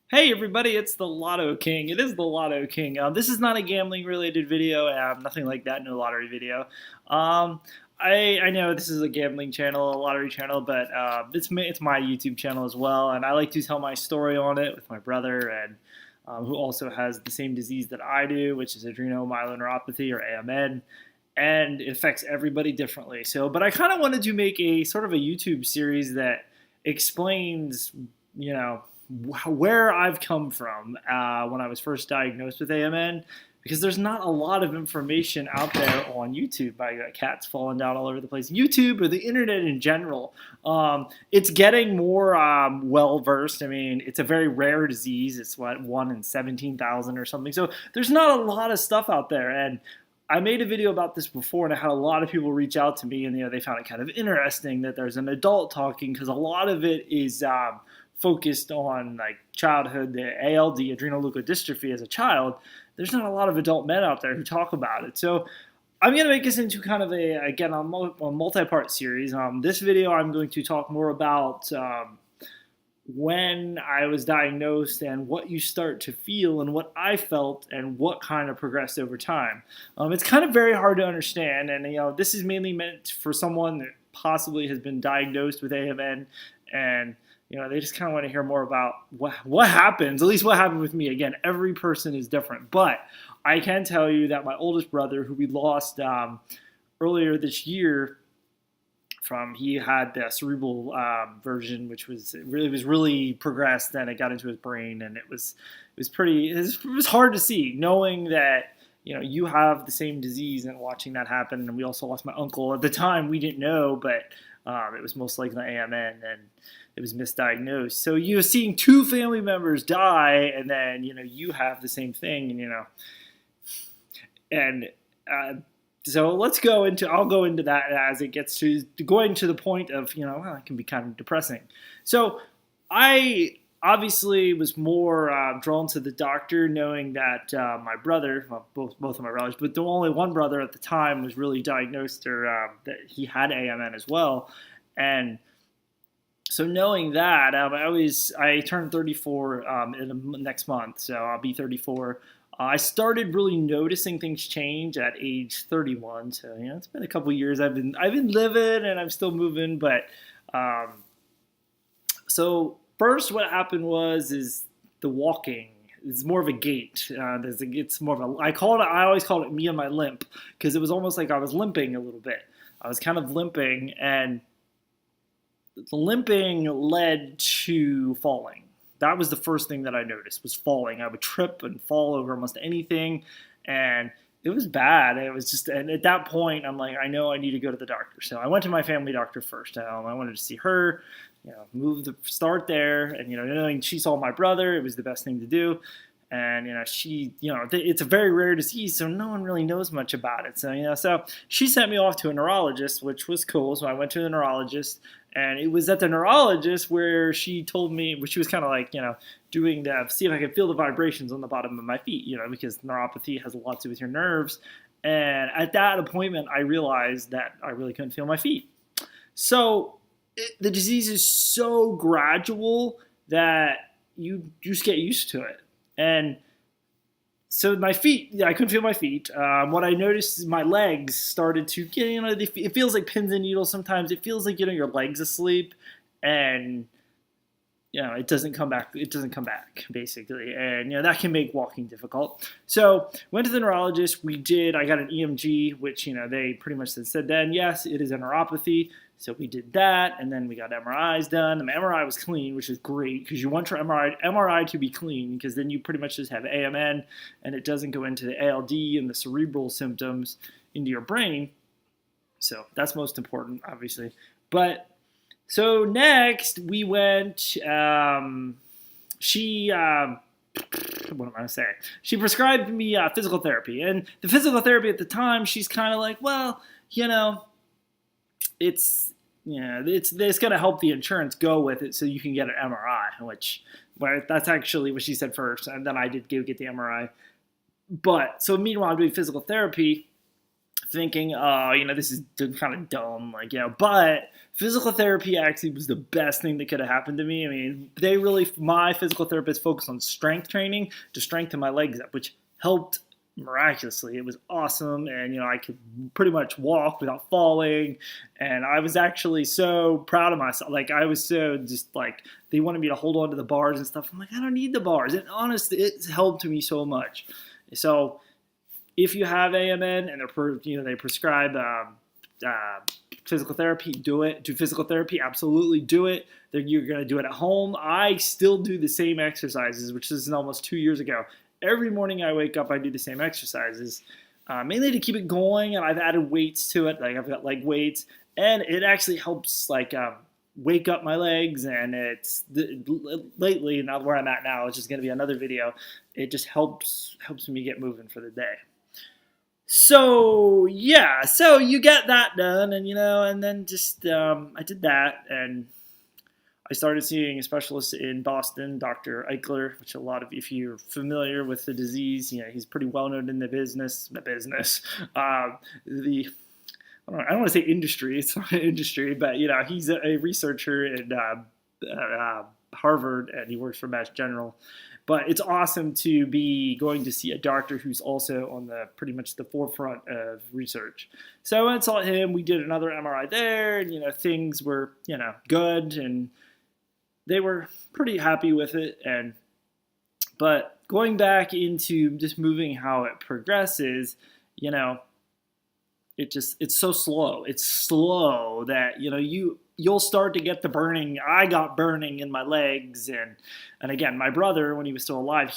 Hey everybody, it's the Lotto King. It is the Lotto King. This is not a gambling related video, nothing like that, no lottery video. Um, I know this is a gambling channel, a lottery channel, but it's my YouTube channel as well, and I like to tell my story on it with my brother, and who also has the same disease that I do, which is adrenomyeloneuropathy or AMN, and it affects everybody differently. But I kind of wanted to make a sort of a YouTube series that explains, you know where I've come from when I was first diagnosed with AMN, because there's not a lot of information out there on YouTube. I got cats falling down all over the place. YouTube or the internet in general, it's getting more well versed. I mean, it's a very rare disease. It's what, 1 in 17,000 or something. So there's not a lot of stuff out there, and I made a video about this before, and I had a lot of people reach out to me, and they found it kind of interesting that there's an adult talking, because a lot of it is focused on like childhood, the ALD, adrenoleukodystrophy as a child. There's not a lot of adult men out there who talk about it. So I'm going to make this into kind of a multi-part series. This video I'm going to talk more about when I was diagnosed and what you start to feel and what I felt and what kind of progressed over time. It's kind of very hard to understand, and this is mainly meant for someone that possibly has been diagnosed with AMN, and they just kind of want to hear more about what happens, at least what happened with me. Again, every person is different, but I can tell you that my oldest brother, who we lost earlier this year, he had the cerebral version, which was really progressed. Then it got into his brain, and it was hard to see, knowing that you have the same disease and watching that happen. And we also lost my uncle at the time. We didn't know, but it was most likely AMN, and it was misdiagnosed. So you're seeing two family members die, and then you have the same thing, and so I'll go into that as it gets to going to the point of it can be kind of depressing. So I obviously was more drawn to the doctor, knowing that my brother, well, both of my brothers, but the only one brother at the time was really diagnosed, or that he had AMN as well. And so knowing that, I turned 34 next month, so I'll be 34. I started really noticing things change at age 31. So it's been a couple years. I've been living, and I'm still moving. But so first, what happened is the walking. It's more of a gait. It's more of a. I always called it me and my limp, because it was almost like I was limping a little bit. I was kind of limping, and the limping led to falling. That was the first thing that I noticed, was falling. I would trip and fall over almost anything, and it was bad. It was just, and at that point, I'm like, I know I need to go to the doctor. So I went to my family doctor first. I wanted to see her, start there, and knowing she saw my brother, it was the best thing to do. And it's a very rare disease, so no one really knows much about it. So she sent me off to a neurologist, which was cool. So I went to the neurologist, and it was at the neurologist where she told me, where she was kind of like, doing that, see if I could feel the vibrations on the bottom of my feet, because neuropathy has a lot to do with your nerves. And at that appointment, I realized that I really couldn't feel my feet. So the disease is so gradual that you just get used to it. And so my feet, I couldn't feel my feet. What I noticed is my legs started to get, it feels like pins and needles sometimes. It feels like, your leg's asleep, and, it doesn't come back. It doesn't come back, basically. And, that can make walking difficult. So went to the neurologist. I got an EMG, which, they pretty much said then, yes, it is a neuropathy. So we did that, and then we got MRIs done. The MRI was clean, which is great, because you want your MRI to be clean, because then you pretty much just have AMN, and it doesn't go into the ALD and the cerebral symptoms into your brain. So that's most important, obviously. But so next we went. What am I going to say? She prescribed me physical therapy, and the physical therapy at the time, she's kind of like, well, it's going to help the insurance go with it, so you can get an MRI, that's actually what she said first, and then I did get the MRI. But so meanwhile, I'm doing physical therapy. thinking, oh, this is kind of dumb, but physical therapy actually was the best thing that could have happened to me. I mean, my physical therapist focused on strength training to strengthen my legs up, which helped miraculously. It was awesome, and I could pretty much walk without falling, and I was actually so proud of myself. I was so just they wanted me to hold on to the bars and stuff. I'm like, I don't need the bars, and honestly, it's helped me so much. So if you have AMN and they prescribe physical therapy, do it. Do physical therapy, absolutely do it. Then you're going to do it at home. I still do the same exercises, which is almost 2 years ago. Every morning I wake up, I do the same exercises, mainly to keep it going, and I've added weights to it. I've got leg weights, and it actually helps wake up my legs, and lately, not where I'm at now, which is going to be another video, it just helps me get moving for the day. So yeah, so you get that done, and and then just I did that, and I started seeing a specialist in Boston, Dr. Eichler, which if you're familiar with the disease, he's pretty well known in the business. I don't want to say industry, it's not an industry, but he's a researcher at Harvard, and he works for Mass General. But it's awesome to be going to see a doctor who's also on pretty much the forefront of research. So I went and saw him. We did another MRI there, and things were good, and they were pretty happy with it. But going back into just moving how it progresses, it's so slow. It's slow that you'll start to get the burning. I got burning in my legs, and again, my brother, when he was still alive,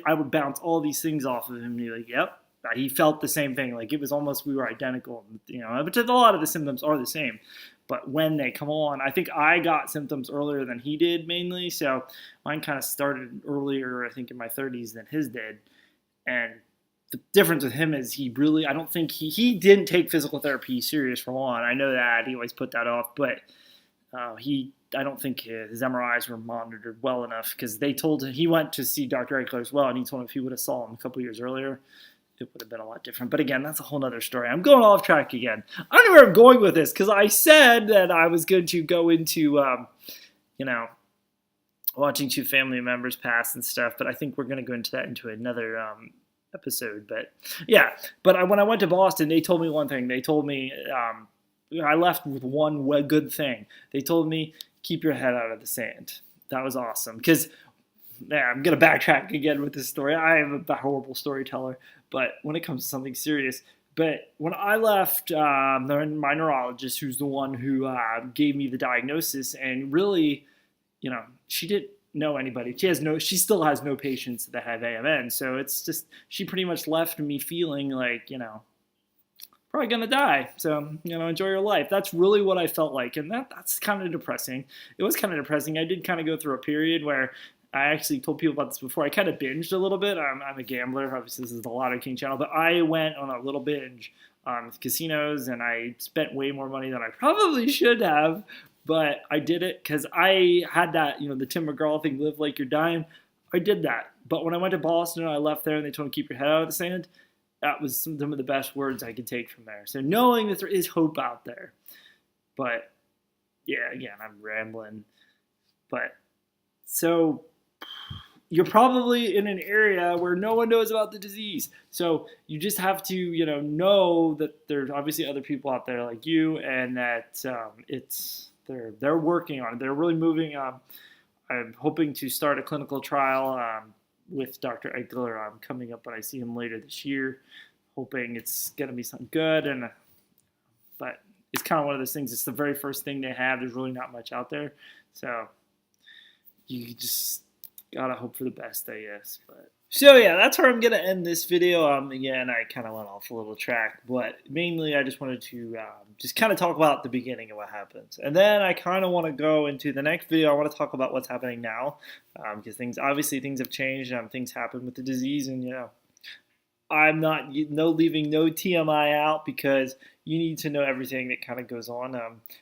I would bounce all these things off of him, and he'd be like, yep, he felt the same thing. It was almost, we were identical, but a lot of the symptoms are the same. But when they come on, I think I got symptoms earlier than he did, mainly. So mine kind of started earlier, I think, in my 30s than his did. And the difference with him is I don't think he didn't take physical therapy serious for one. I know that. He always put that off. But I don't think his MRIs were monitored well enough, because they told him, he went to see Dr. Eichler as well, and he told him if he would have saw him a couple years earlier, it would have been a lot different. But again, that's a whole other story. I'm going off track again. I don't know where I'm going with this, because I said that I was going to go into, watching two family members pass and stuff, but I think we're going to go into that into another episode. But yeah, when I went to Boston, they told me one thing. They told me, I left with one good thing. They told me, keep your head out of the sand. That was awesome, because I'm going to backtrack again with this story. I am a horrible storyteller, but when it comes to something serious. But when I left, my neurologist, who's the one who gave me the diagnosis, and really, she didn't know anybody. She still has no patients that have AMN. So it's just, she pretty much left me feeling like, probably going to die. So, enjoy your life. That's really what I felt like. And that's kind of depressing. It was kind of depressing. I did kind of go through a period where I actually told people about this before. I kind of binged a little bit. I'm a gambler. Obviously, this is the Lotto King channel. But I went on a little binge with casinos, and I spent way more money than I probably should have. But I did it because I had that, the Tim McGraw thing, live like you're dying. I did that. But when I went to Boston and I left there and they told me to keep your head out of the sand, that was some of the best words I could take from there. So knowing that there is hope out there. But yeah, again, I'm rambling. But so you're probably in an area where no one knows about the disease. So you just have to, know that there's obviously other people out there like you, and that they're working on it. They're really moving. I'm hoping to start a clinical trial with Dr. Eichler coming up when I see him later this year. Hoping it's going to be something good. But it's kind of one of those things. It's the very first thing they have. There's really not much out there. So you just got to hope for the best, I guess. So yeah, that's where I'm going to end this video. Again, I kind of went off a little track, but mainly I just wanted to just kind of talk about the beginning of what happens. And then I kind of want to go into the next video. I want to talk about what's happening now, because things have changed. Things happen with the disease, and I'm not leaving no TMI out, because you need to know everything that kind of goes on.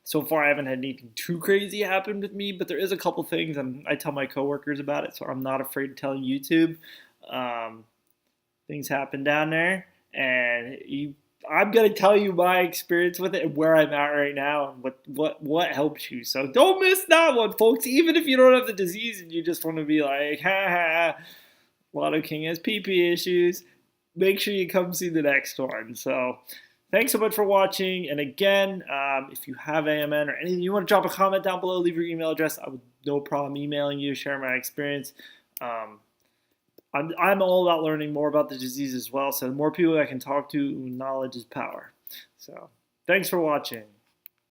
So far, I haven't had anything too crazy happen with me, but there is a couple things, and I tell my coworkers about it, so I'm not afraid to tell YouTube. Things happen down there, and I'm gonna tell you my experience with it and where I'm at right now and what helps you. So don't miss that one, folks. Even if you don't have the disease and you just want to be like, ha ha, Lotto King has PP issues, make sure you come see the next one. So thanks so much for watching. And again, if you have AMN or anything, you want to drop a comment down below, leave your email address. I would no problem emailing you, share my experience. I'm all about learning more about the disease as well. So the more people I can talk to, knowledge is power. So thanks for watching.